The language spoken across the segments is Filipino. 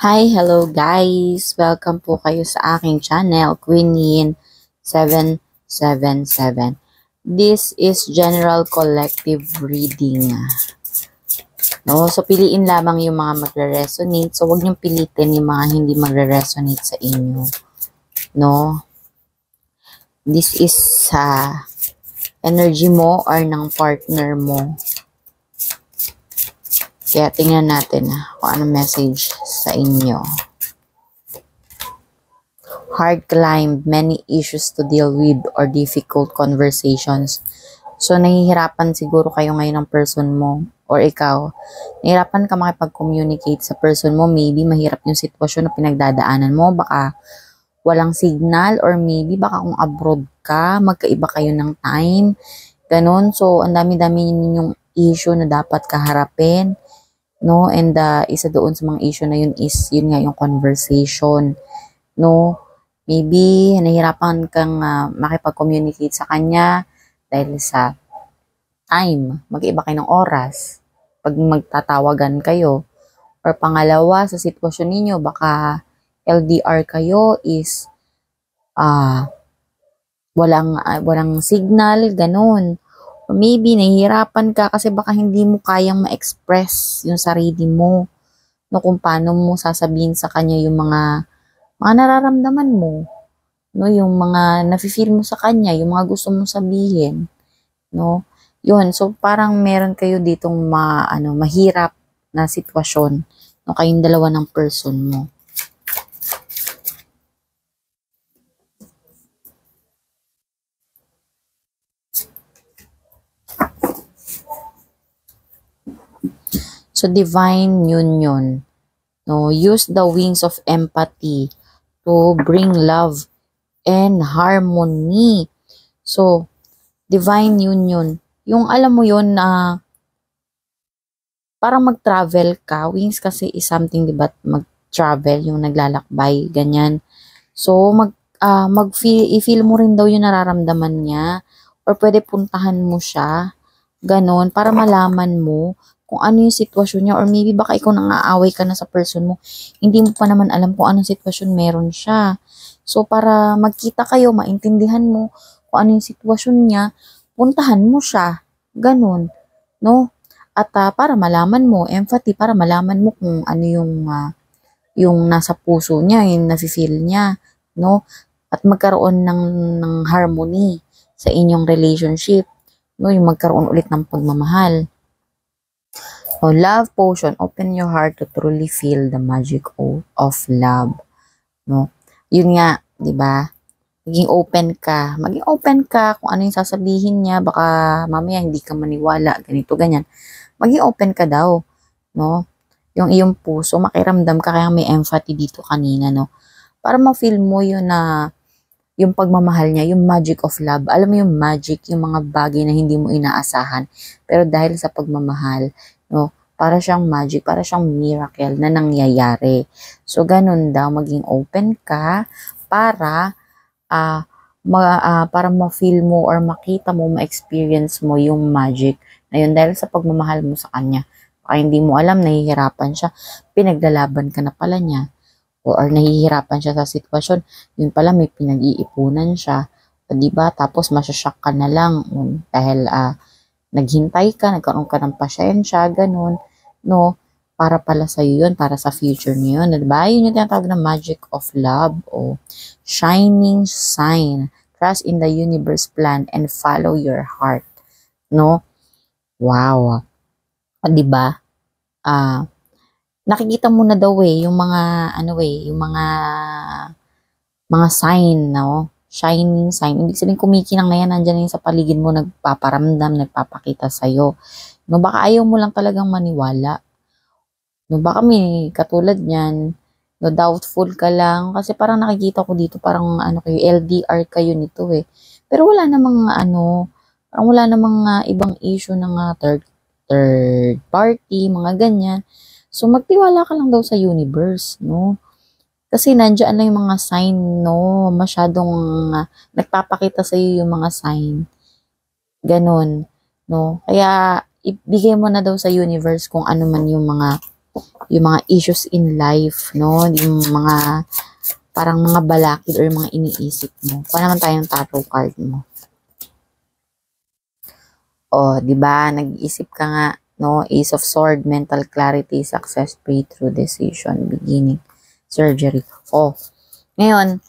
Hi, hello guys! Welcome po kayo sa aking channel, Queen 777. This is general collective reading. No? So, piliin lamang yung mga magre-resonate. So, huwag niyong pilitin yung mga hindi magre-resonate sa inyo. No? This is sa energy mo or ng partner mo. Kaya tingnan natin kung anong message sa inyo. Hard climb, many issues to deal with or difficult conversations. So, nahihirapan siguro kayo ngayon ng person mo or ikaw. Nahihirapan ka makipag-communicate sa person mo. Maybe mahirap yung sitwasyon na pinagdadaanan mo. Baka walang signal or maybe baka kung abroad ka, magkaiba kayo ng time. Ganon. So, ang dami-dami yung issue na dapat kaharapin. No? And isa doon sa mga issue na yun is, yun nga yung conversation. No? Maybe, nahihirapan kang makipag-communicate sa kanya dahil sa time. Mag-iba kayo ng oras pag magtatawagan kayo. Or pangalawa, sa sitwasyon ninyo, baka LDR kayo is walang signal, ganun. Or maybe, nahihirapan ka kasi baka hindi mo kayang ma-express yung sarili mo. No, kung paano mo sasabihin sa kanya yung mga nararamdaman mo, no, yung mga nafe-feel mo sa kanya, yung mga gusto mong sabihin, no. Yun, so parang meron kayo ditong mahirap na sitwasyon, no, kayong dalawa ng person mo. So divine union, no, use the wings of empathy to bring love and harmony. So, divine union. Yung alam mo yun na parang mag-travel ka. Wings kasi is something, diba, mag-travel, yung naglalakbay, ganyan. So, i-feel mo rin daw yung nararamdaman niya or pwede puntahan mo siya, ganon, para malaman mo kung ano yung sitwasyon niya or maybe baka ikaw nang aaway ka na sa person mo, hindi mo pa naman alam kung anong sitwasyon meron siya. So, para magkita kayo, maintindihan mo kung ano yung sitwasyon niya, puntahan mo siya. Ganon. No? At para malaman mo, empathy, para malaman mo kung ano yung nasa puso niya, yung nafe-feel niya. No? At magkaroon ng harmony sa inyong relationship. No? Yung magkaroon ulit ng pagmamahal. So, love potion, open your heart to truly feel the magic of love. No? Yun nga, 'di ba? Maging open ka kung ano yung sasabihin niya, baka mamaya hindi ka maniwala, ganito ganyan. Maging open ka daw, no? Yung iyong puso, makiramdam ka, kaya may empathy dito kanina, no? Para ma-feel mo yun na yung pagmamahal niya, yung magic of love. Alam mo yung magic, yung mga bagay na hindi mo inaasahan. Pero dahil sa pagmamahal, no, para siyang magic, para siyang miracle na nangyayari. So, ganun daw, maging open ka para para ma-feel mo or makita mo, ma-experience mo yung magic na yun dahil sa pagmamahal mo sa kanya. Baka hindi mo alam, nahihirapan siya, pinaglalaban ka na pala niya. Or nahihirapan siya sa sitwasyon, yun pala may pinag-iipunan siya. O, diba? Tapos masyashock ka na lang dahil naghintay ka, nagkaroon ka ng pasyensya, ganun, no? Para pala sa yun, para sa future niyo yun, diba? Yun yung tinatawag na magic of love o shining sign. Trust in the universe plan and follow your heart, no? Wow. O, diba? Nakikita mo na daw yung mga yung mga sign, no? Shining sign. Ibig sabihin kumikinang na yan, nandiyan yung sa paligid mo, nagpaparamdam, nagpapakita sa'yo. No, baka ayaw mo lang talagang maniwala. No, baka may katulad niyan, no, doubtful ka lang kasi parang nakikita ko dito parang kayo LDR kayo nito eh. Pero wala namang parang wala namang ibang issue ng third party, mga ganyan. So magtiwala ka lang daw sa universe, no? Kasi nandiyan lang yung mga sign, no? Masyadong nagpapakita sa iyo yung mga sign. Ganon, no? Kaya ibigay mo na daw sa universe kung ano man yung mga yung mga issues in life, no? Yung mga parang mga balakid or mga iniisip mo. Kuha naman tayo ng tarot card mo. O, di ba? Nag-iisip ka nga, no? Ace of Sword, mental clarity, success, breakthrough, decision, beginning, surgery. O, ngayon,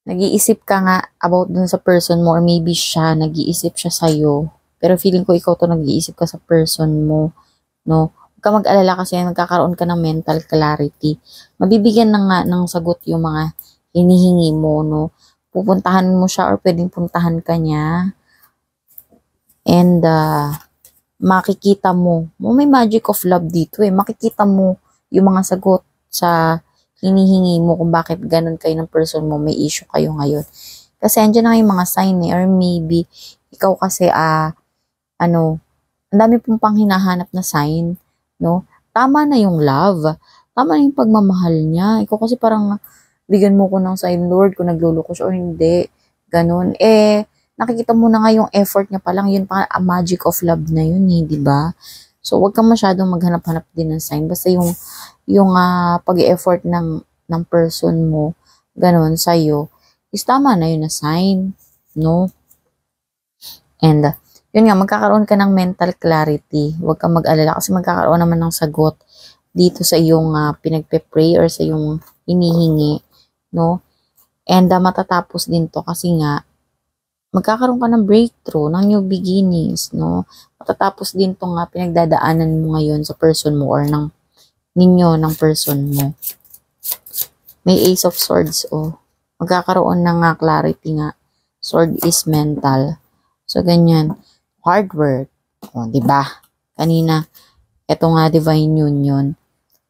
nag-iisip ka nga about dun sa person mo or maybe siya, nag-iisip siya sa'yo. Pero feeling ko ikaw to nag-iisip ka sa person mo, no? Huwag ka mag-alala kasi nagkakaroon ka ng mental clarity. Mabibigyan na nga ng sagot yung mga hinihingi mo, no? Pupuntahan mo siya or pwedeng puntahan ka niya. And, makikita mo, may magic of love dito eh. Makikita mo yung mga sagot sa hinihingi mo kung bakit ganun kayo ng person mo, may issue kayo ngayon. Kasi andyan na yung mga sign eh, or maybe ikaw kasi, ang dami pong pang hinahanap na sign, no? Tama na yung love. Tama na yung pagmamahal niya. Ikaw kasi parang bigyan mo ko ng sign, Lord, kung nagluloko siya or hindi. Ganun. Nakikita mo na nga yung effort niya pa lang, yun pa a magic of love na yun eh, di ba? So, wag kang masyadong maghanap-hanap din ng sign. Basta yung pag-effort ng person mo, ganun, sa'yo, is tama na yun na sign, no? And, yun nga, magkakaroon ka ng mental clarity. Huwag kang mag-alala kasi magkakaroon naman ng sagot dito sa iyong pinagpe-pray or sa iyong hinihingi, no? And, matatapos din to kasi nga, magkakaroon ka ng breakthrough, ng new beginnings, no? Matatapos din to nga pinagdadaanan mo ngayon sa person mo or ng person mo. May Ace of Swords, oh. Magkakaroon ng clarity nga. Sword is mental. So, ganyan. Hard work. O, diba? Kanina, eto nga divine union.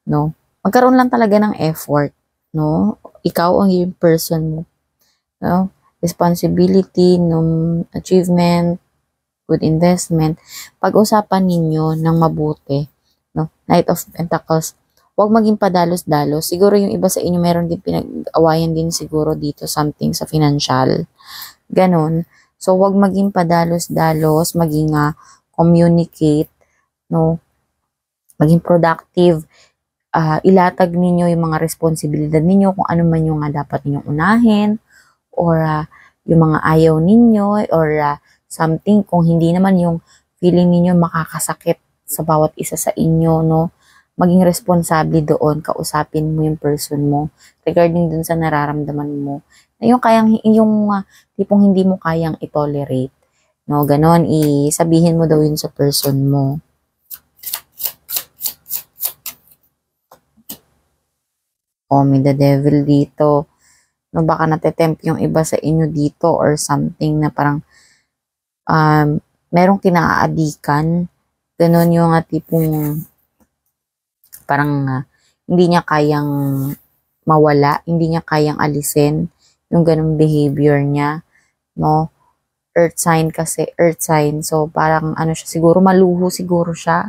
No? Magkaroon lang talaga ng effort. No? Ikaw ang yung person mo. No? Responsibility, achievement, good investment. Pag-usapan ninyo ng mabuti. No? Knight of Pentacles. Huwag maging padalos-dalos. Siguro yung iba sa inyo meron din pinag-awayan din siguro dito something sa financial. Ganon. So, huwag maging padalos-dalos, maging communicate, no? Maging productive. Ilatag ninyo yung mga responsibilidad ninyo, kung ano man yung dapat ninyong unahin, or yung mga ayaw ninyo, or something, kung hindi naman yung feeling ninyo makakasakit sa bawat isa sa inyo, no? Maging responsable doon, kausapin mo yung person mo, regarding dun sa nararamdaman mo. Yung tipong hindi mo kayang i-tolerate. No, ganon, sabihin mo daw yun sa person mo. Oh, may the devil dito. No, baka natetempt yung iba sa inyo dito or something na parang merong kinaaadikan. Ganon yung tipong parang hindi niya kayang mawala, hindi niya kayang alisin yung ganung behavior niya, no? Earth sign kasi, earth sign. So, parang siya, siguro maluho siguro siya.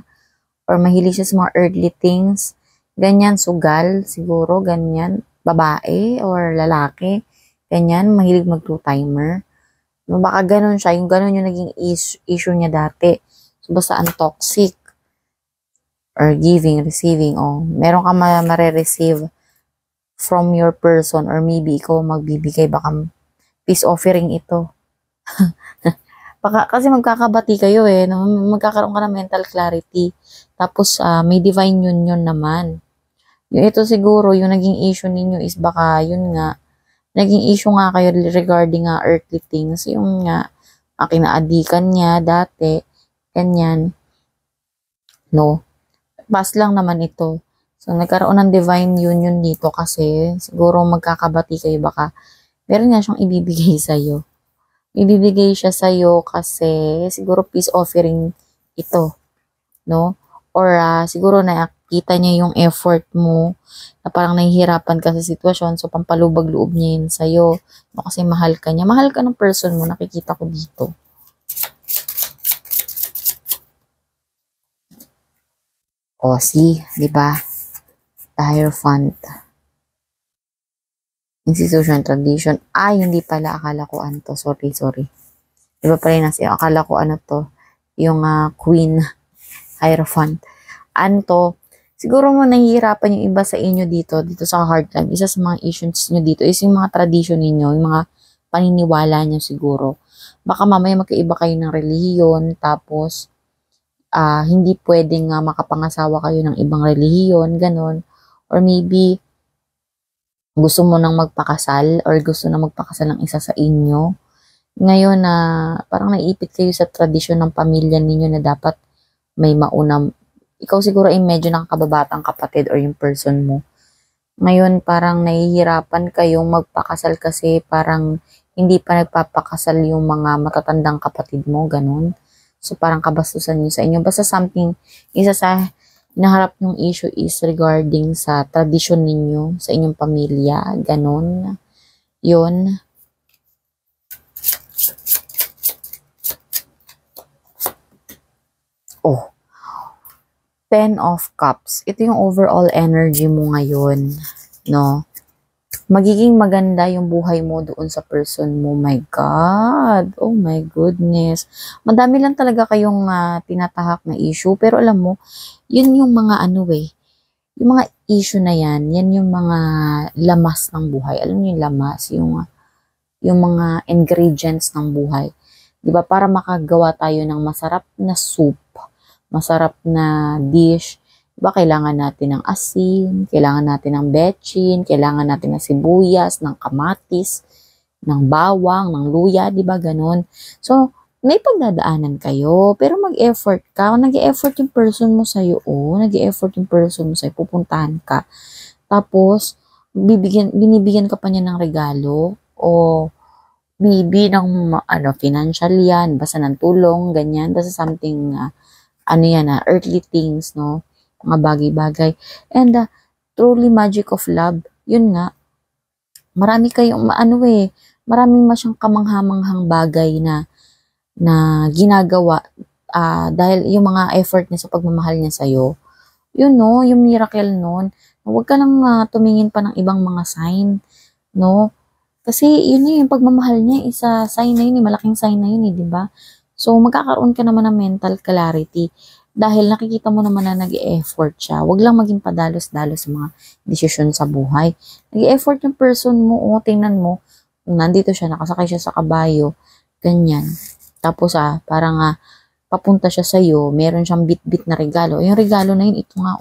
Or mahilig siya sa mga earthly things. Ganyan, sugal, siguro, ganyan. Babae or lalaki. Ganyan, mahilig mag-two-timer. No, baka ganun siya. Yung ganun yung naging issue niya dati. So, basta ang toxic. Or giving, receiving. Meron ka ma-receive from your person or maybe ikaw magbibigay, baka peace offering ito. Baka, kasi magkakabati kayo no? Magkakaroon ka ng mental clarity. Tapos may divine union naman. Yung ito siguro, yung naging issue ninyo is baka yun nga, naging issue nga kayo regarding earthly things. Yung nga, kinaadikan niya dati, ganyan. No? Past lang naman ito. So, nagkaroon ng divine union dito kasi siguro magkakabati kayo, baka meron nga siyang ibibigay sa'yo. Ibibigay siya sa'yo kasi siguro peace offering ito, no? Or siguro nakita niya yung effort mo na parang nahihirapan ka sa sitwasyon, so pampalubag loob niya yun sa'yo. No, kasi mahal ka niya. Mahal ka ng person mo, nakikita ko dito. O, see, di ba? The Hierophant. Institution, tradition. Hindi pala. Akala ko to. Sorry. Diba pala yung nasa, akala ko to. Yung Queen Hierophant. To, siguro mo nahihirapan yung iba sa inyo dito sa hard time. Isa sa mga issues nyo dito is yung mga tradition ninyo, yung mga paniniwala nyo siguro. Baka mamaya magkaiba kayo ng relihiyon, tapos hindi pwedeng makapangasawa kayo ng ibang relihiyon, ganun. Or maybe, gusto mo nang magpakasal or gusto na magpakasal ng isa sa inyo. Ngayon na parang naiipit kayo sa tradisyon ng pamilya ninyo na dapat may maunang, ikaw siguro ay medyo nakakababatang kapatid or yung person mo. Ngayon parang nahihirapan kayong magpakasal kasi parang hindi pa nagpapakasal yung mga matatandang kapatid mo, ganun. So parang kabastusan nyo sa inyo. Basta something, isa sa naharap yung issue is regarding sa tradisyon ninyo, sa inyong pamilya, ganun. Yun. Oh, 10 of Cups. Ito yung overall energy mo ngayon, no? Magiging maganda yung buhay mo doon sa person mo. My God! Oh my goodness! Madami lang talaga kayong tinatahak na issue, pero alam mo, yun yung mga yung mga issue na yan yung mga lamas ng buhay. Alam niyo yung lamas, yung mga ingredients ng buhay. 'Di ba? Para makagawa tayo ng masarap na soup, masarap na dish, diba kailangan natin ng asin, kailangan natin ng betchin, kailangan natin ng sibuyas, ng kamatis, ng bawang, ng luya, diba ganon? So, may pagdadaanan kayo, pero mag-effort ka. Nag-e-effort yung person mo sa'yo, nag-e-effort yung person mo sa'yo, pupuntahan ka. Tapos, binibigyan ka pa niya ng regalo, o maybe ng financial yan, basta ng tulong, ganyan, basta something, earthly things, no? Mga bagay-bagay. And truly magic of love, yun nga, marami kayong, maraming masyang kamanghamanghang bagay na ginagawa dahil yung mga effort niya sa pagmamahal niya sa'yo, yun no, yung miracle nun, huwag ka lang tumingin pa ng ibang mga sign, no? Kasi yun yung pagmamahal niya, isa sign na yun, malaking sign na yun, di ba? So, magkakaroon ka naman ng mental clarity. Dahil nakikita mo naman na nag-e-effort siya. Huwag lang maging padalos-dalos sa mga desisyon sa buhay. Nag-e-effort yung person mo, tingnan mo, nandito siya, nakasakay siya sa kabayo, ganyan. Tapos parang papunta siya sa'yo, meron siyang bit-bit na regalo. Yung regalo na yun, ito nga,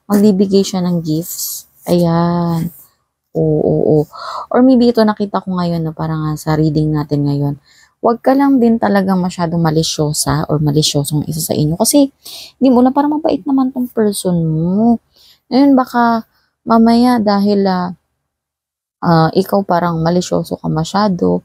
magbibigay siya ng gifts. Ayan. Oo. Or maybe ito nakita ko ngayon na parang sa reading natin ngayon, huwag ka lang din talagang masyadong malisyosa or malisyosong isa sa inyo. Kasi, hindi mo na parang mabait naman tong person mo. Ngayon, baka mamaya dahil ikaw parang malisyoso ka masyado,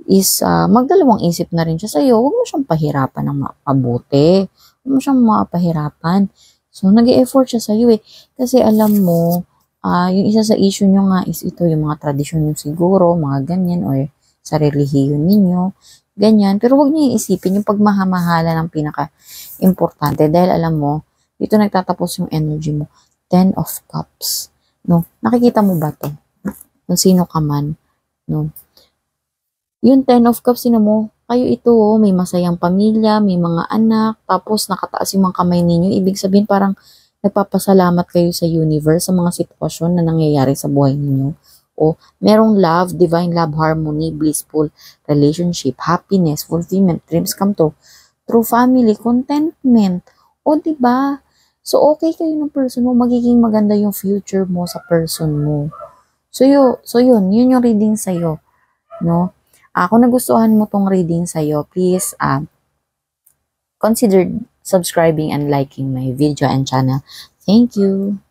is magdalawang isip na rin siya sa'yo. Huwag mo siyang pahirapan ng mabuti. Huwag mo siyang mapahirapan. So, nag-e-effort siya sa'yo eh. Kasi alam mo, yung isa sa issue nyo nga is ito, yung mga tradisyon nyo siguro, mga ganyan, or sa relihiyon ninyo. Ganyan. Pero huwag niyo iisipin yung pagmahamahala ng pinaka-importante. Dahil alam mo, dito nagtatapos yung energy mo. 10 of Cups. No? Nakikita mo ba to? Kung sino ka man. No? Yung 10 of Cups, sino mo? Kayo ito, may masayang pamilya, may mga anak, tapos nakataas yung mga kamay ninyo. Ibig sabihin parang nagpapasalamat kayo sa universe sa mga sitwasyon na nangyayari sa buhay ninyo. O merong love, divine love, harmony, blissful relationship, happiness, fulfillment, dreams come true family, contentment. O diba? So okay kayo ng person mo, magiging maganda yung future mo sa person mo. So yun yung reading sa'yo. No? Kung nagustuhan mo tong reading sa'yo, please consider subscribing and liking my video and channel. Thank you.